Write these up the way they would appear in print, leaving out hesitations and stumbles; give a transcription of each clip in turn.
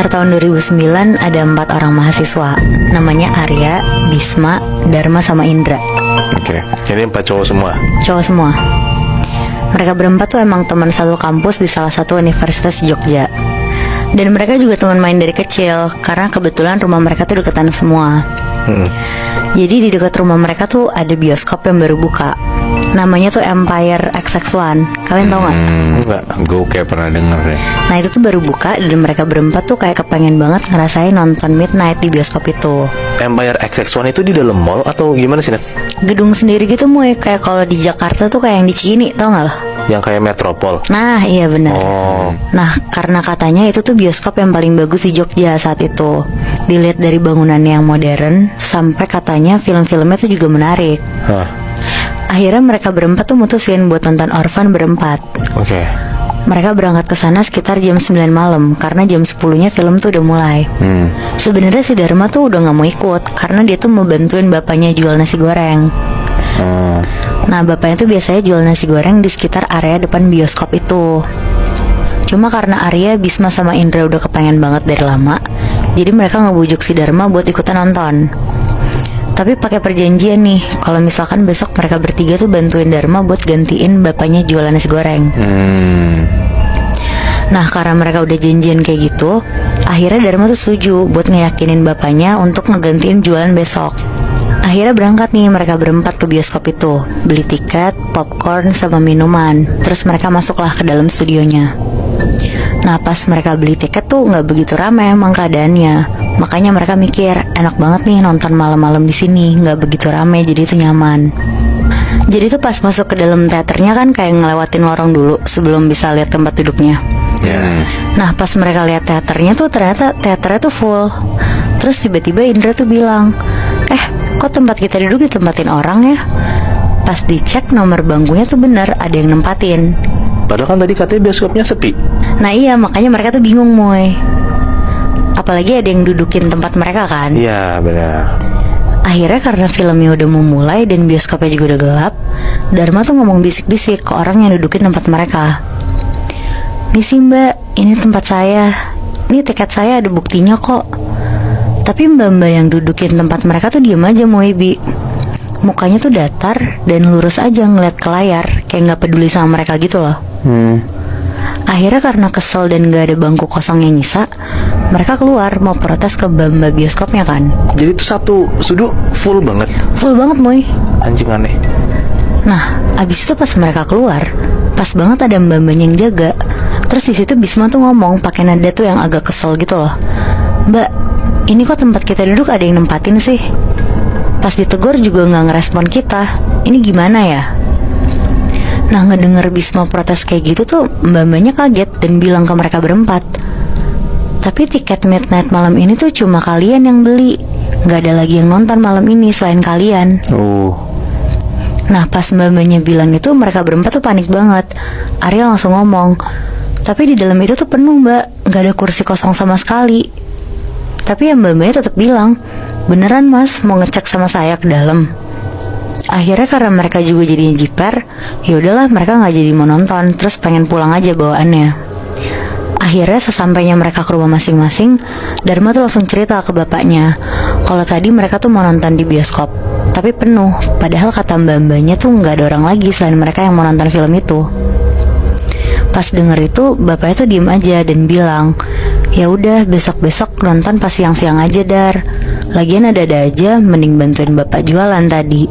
sekitar tahun 2009 ada 4 orang mahasiswa. Namanya Arya, Bisma, Dharma, sama Indra. Oke, ini 4 cowok semua? Cowok semua. Mereka berempat tuh emang teman satu kampus di salah satu universitas Jogja. Dan mereka juga teman main dari kecil, karena kebetulan rumah mereka tuh deketan semua. Jadi di dekat rumah mereka tuh ada bioskop yang baru buka. Namanya tuh Empire XX1. Kalian tau gak? Enggak, gue kayak pernah denger deh. Nah itu tuh baru buka, dan mereka berempat tuh kayak kepengen banget ngerasain nonton midnight di bioskop itu. Empire XX1 itu di dalam mall atau gimana sih, Nat? Gedung sendiri gitu Moy, kayak kalau di Jakarta tuh kayak yang di Cikini, tau gak lo? Yang kayak Metropol. Nah iya benar. Oh. Nah karena katanya itu tuh bioskop yang paling bagus di Jogja saat itu. Dilihat dari bangunannya yang modern, sampai katanya film-filmnya tuh juga menarik. Hah. Akhirnya mereka berempat tuh mutusin buat nonton Orphan berempat. Oke. Mereka berangkat ke sana sekitar jam 9 malam, karena jam 10-nya film tuh udah mulai. Sebenarnya si Dharma tuh udah gak mau ikut, karena dia tuh mau bantuin bapaknya jual nasi goreng. Nah bapaknya tuh biasanya jual nasi goreng di sekitar area depan bioskop itu. Cuma karena Arya, Bisma, sama Indra udah kepengen banget dari lama, jadi mereka ngebujuk si Dharma buat ikutan nonton. Tapi pakai perjanjian nih, kalau misalkan besok mereka bertiga tuh bantuin Dharma buat gantiin bapaknya jualan nasi goreng. Nah karena mereka udah janjian kayak gitu, akhirnya Dharma tuh setuju buat ngeyakinin bapaknya untuk ngegantiin jualan besok. Akhirnya berangkat nih mereka berempat ke bioskop itu, beli tiket, popcorn, sama minuman. Terus mereka masuklah ke dalam studionya. Nah pas mereka beli tiket tuh nggak begitu ramai emang keadaannya. Makanya mereka mikir, enak banget nih nonton malam-malam di sini, nggak begitu ramai, jadi itu nyaman. Jadi tuh pas masuk ke dalam teaternya kan kayak ngelewatin lorong dulu sebelum bisa lihat tempat duduknya. Nah pas mereka lihat teaternya tuh ternyata teaternya tuh full. Terus tiba-tiba Indra tuh bilang, kok tempat kita duduk ditempatin orang ya? Pas dicek nomor bangkunya tuh bener, ada yang nempatin. Padahal kan tadi katanya bioskopnya sepi. Nah iya, makanya mereka tuh bingung Moy. Apalagi ada yang dudukin tempat mereka kan. Iya benar. Akhirnya karena filmnya udah mau mulai dan bioskopnya juga udah gelap, Dharma tuh ngomong bisik-bisik ke orang yang dudukin tempat mereka. Misi mbak, ini tempat saya. Ini tiket saya ada buktinya kok. Tapi mbak-mbak yang dudukin tempat mereka tuh diem aja Moy Bi. Mukanya tuh datar dan lurus aja ngeliat ke layar, kayak gak peduli sama mereka gitu loh. Akhirnya karena kesel dan gak ada bangku kosong yang nyisa, mereka keluar mau protes ke mbak-mbak bioskopnya kan. Jadi itu satu sudut full banget. Full banget Moy. Anjing aneh. Nah abis itu pas mereka keluar, pas banget ada mbak-mbak yang jaga. Terus di situ Bisma tuh ngomong pakai nada tuh yang agak kesel gitu loh. Mbak, ini kok tempat kita duduk ada yang nempatin sih? Pas ditegur juga gak ngerespon kita. Ini gimana ya? Nah ngedenger Bisma protes kayak gitu tuh mbak-mbaknya kaget dan bilang ke mereka berempat, tapi tiket midnight malam ini tuh cuma kalian yang beli, gak ada lagi yang nonton malam ini selain kalian. Nah pas mbak-mbaknya bilang itu mereka berempat tuh panik banget. Arya langsung ngomong, tapi di dalam itu tuh penuh mbak, gak ada kursi kosong sama sekali. Tapi ya mbak-mbaknya tetap bilang, beneran mas mau ngecek sama saya ke dalam. Akhirnya karena mereka juga jadinya jiper, ya udahlah mereka nggak jadi mau nonton, terus pengen pulang aja bawaannya. Akhirnya sesampainya mereka ke rumah masing-masing, Dharma tuh langsung cerita ke bapaknya kalau tadi mereka tuh mau nonton di bioskop, tapi penuh. Padahal kata mbak-mbaknya tuh nggak ada orang lagi selain mereka yang mau nonton film itu. Pas denger itu, bapaknya tuh diem aja dan bilang, ya udah besok-besok nonton pas siang-siang aja Dar. Lagian ada-ada aja, mending bantuin bapak jualan tadi.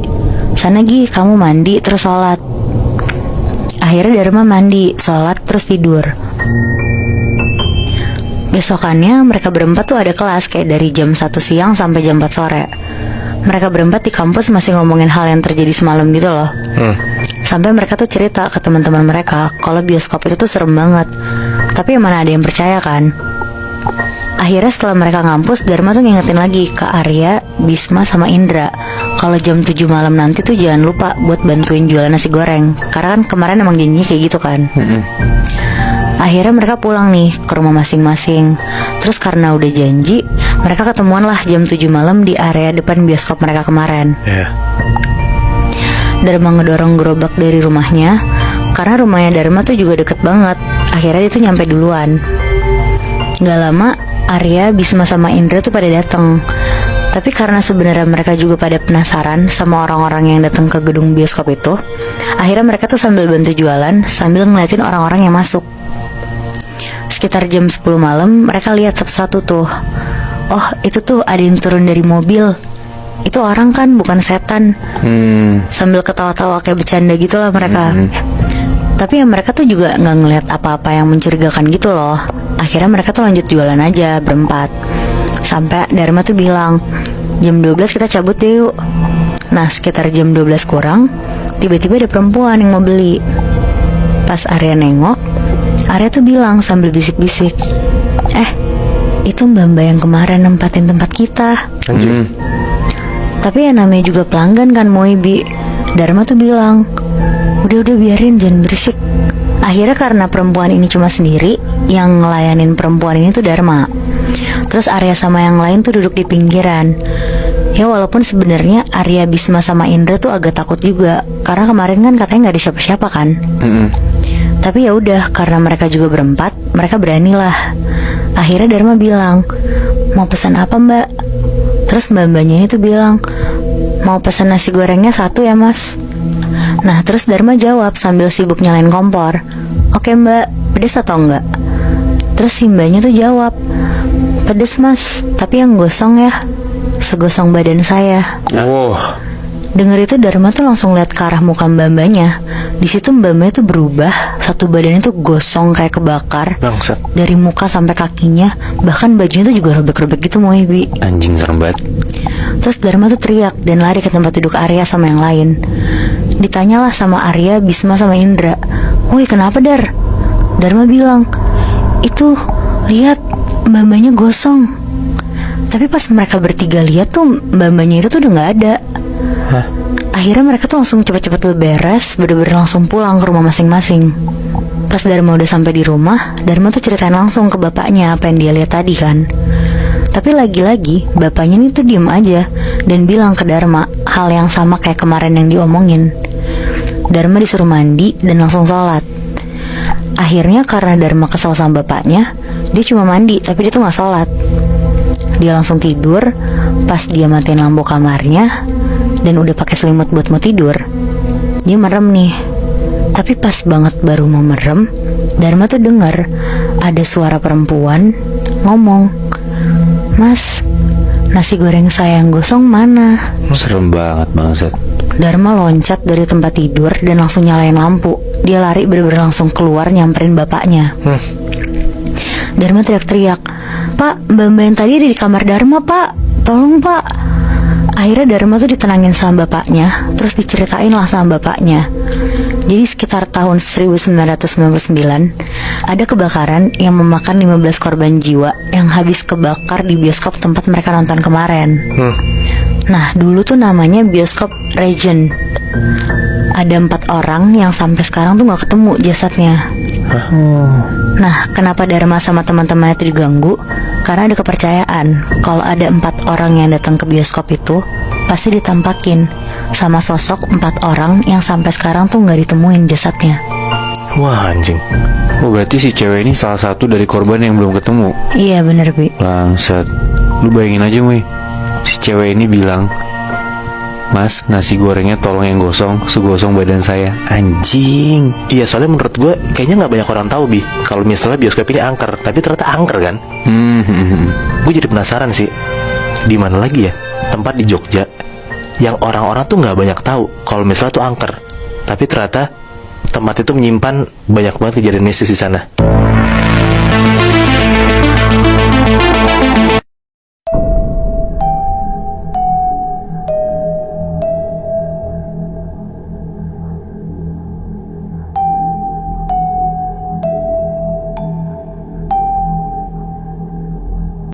Sana Gi, kamu mandi terus sholat. Akhirnya Dharma mandi, sholat, terus tidur. Besokannya mereka berempat tuh ada kelas kayak dari jam 1 siang sampai jam 4 sore. Mereka berempat di kampus masih ngomongin hal yang terjadi semalam gitu loh. Sampai mereka tuh cerita ke teman-teman mereka kalau bioskop itu tuh serem banget. Tapi mana ada yang percaya kan. Akhirnya setelah mereka ngampus, Dharma tuh ngingetin lagi ke Arya, Bisma, sama Indra kalau jam 7 malam nanti tuh jangan lupa buat bantuin jualan nasi goreng. Karena kan kemarin emang janjinya kayak gitu kan. Akhirnya mereka pulang nih ke rumah masing-masing. Terus karena udah janji, mereka ketemuan lah jam 7 malam di area depan bioskop mereka kemarin. Dharma ngedorong gerobak dari rumahnya, karena rumahnya Dharma tuh juga deket banget. Akhirnya dia tuh nyampe duluan. Gak lama Arya, Bisma sama Indra tuh pada datang. Tapi karena sebenarnya mereka juga pada penasaran sama orang-orang yang datang ke gedung bioskop itu, akhirnya mereka tuh sambil bantu jualan, sambil ngeliatin orang-orang yang masuk. Sekitar jam 10 malam, mereka lihat satu-satu tuh. Oh, itu tuh ada yang turun dari mobil. Itu orang kan, bukan setan. Sambil ketawa-tawa kayak bercanda gitu lah mereka. Tapi ya mereka tuh juga nggak ngeliat apa-apa yang mencurigakan gitu loh. Akhirnya mereka tuh lanjut jualan aja berempat. Sampai Dharma tuh bilang, jam 12 kita cabut deh yuk. Nah sekitar jam 12 kurang, tiba-tiba ada perempuan yang mau beli. Pas Arya nengok, Arya tuh bilang sambil bisik-bisik, itu mbak-mbak yang kemarin nempatin tempat kita. Tapi ya namanya juga pelanggan kan Moibi. Dharma tuh bilang, udah biarin, jangan berisik. Akhirnya karena perempuan ini cuma sendiri, yang ngelayanin perempuan ini tuh Dharma. Terus Arya sama yang lain tuh duduk di pinggiran. Ya walaupun sebenarnya Arya, Bisma sama Indra tuh agak takut juga, karena kemarin kan katanya nggak ada siapa-siapa kan. Tapi ya udah, karena mereka juga berempat, mereka beranilah. Akhirnya Dharma bilang, mau pesan apa mbak? Terus mbak-mbaknya itu bilang, mau pesan nasi gorengnya 1 ya mas. Nah terus Dharma jawab sambil sibuk nyalain kompor, oke mbak, pedes atau enggak? Terus si mbaknya tuh jawab, pedes mas, tapi yang gosong ya, segosong badan saya. Dengar itu Dharma tuh langsung lihat ke arah muka mbak-mbaknya. Di situ mbak-mbaknya tuh berubah, satu badannya tuh gosong kayak kebakar. Bangsat. Dari muka sampai kakinya, bahkan bajunya tuh juga robek-robek gitu Moibi. Anjing serem banget. Terus Dharma tuh teriak dan lari ke tempat duduk Arya sama yang lain. Ditanyalah sama Arya, Bisma sama Indra, woi kenapa Dar? Dharma bilang, itu lihat mbak-mbaknya gosong. Tapi pas mereka bertiga lihat tuh mbak-mbaknya itu tuh udah nggak ada. Akhirnya mereka tuh langsung cepet-cepet beberes, bener-bener langsung pulang ke rumah masing-masing. Pas Dharma udah sampai di rumah, Dharma tuh ceritain langsung ke bapaknya apa yang dia lihat tadi kan. Tapi lagi-lagi bapaknya nih tuh diem aja dan bilang ke Dharma hal yang sama kayak kemarin yang diomongin. Dharma disuruh mandi dan langsung sholat. Akhirnya karena Dharma kesel sama bapaknya, dia cuma mandi tapi dia tuh gak sholat. Dia langsung tidur. Pas dia matiin lampu kamarnya dan udah pakai selimut buat mau tidur, dia merem nih. Tapi pas banget baru mau merem, Dharma tuh dengar ada suara perempuan ngomong, mas, nasi goreng saya yang gosong mana? Serem banget bangsat. Dharma loncat dari tempat tidur dan langsung nyalain lampu. Dia lari bener-bener langsung keluar nyamperin bapaknya. Dharma teriak-teriak, pak, mbak-mbak yang tadi ada di kamar Dharma pak, tolong pak. Akhirnya Dharma tuh ditenangin sama bapaknya, terus diceritain lah sama bapaknya. Jadi sekitar tahun 1999 ada kebakaran yang memakan 15 korban jiwa yang habis kebakar di bioskop tempat mereka nonton kemarin. Nah dulu tuh namanya bioskop Regent. Ada 4 orang yang sampai sekarang tuh gak ketemu jasadnya. Nah kenapa Dharma sama teman-temannya itu diganggu? Karena ada kepercayaan kalau ada 4 orang yang datang ke bioskop itu pasti ditampakin sama sosok 4 orang yang sampai sekarang tuh gak ditemuin jasadnya. Wah anjing. Oh berarti si cewek ini salah satu dari korban yang belum ketemu. Iya bener Bi. Bangsat. Lu bayangin aja Mui, si cewek ini bilang, mas, nasi gorengnya tolong yang gosong, segosong badan saya. Anjing. Iya soalnya menurut gue kayaknya gak banyak orang tahu Bi kalau misalnya bioskop ini angker. Tapi ternyata angker kan. Gue jadi penasaran sih, di mana lagi ya tempat di Jogja yang orang-orang tuh gak banyak tahu kalau misalnya tuh angker, tapi ternyata tempat itu menyimpan banyak banget kejadian mistis di sana.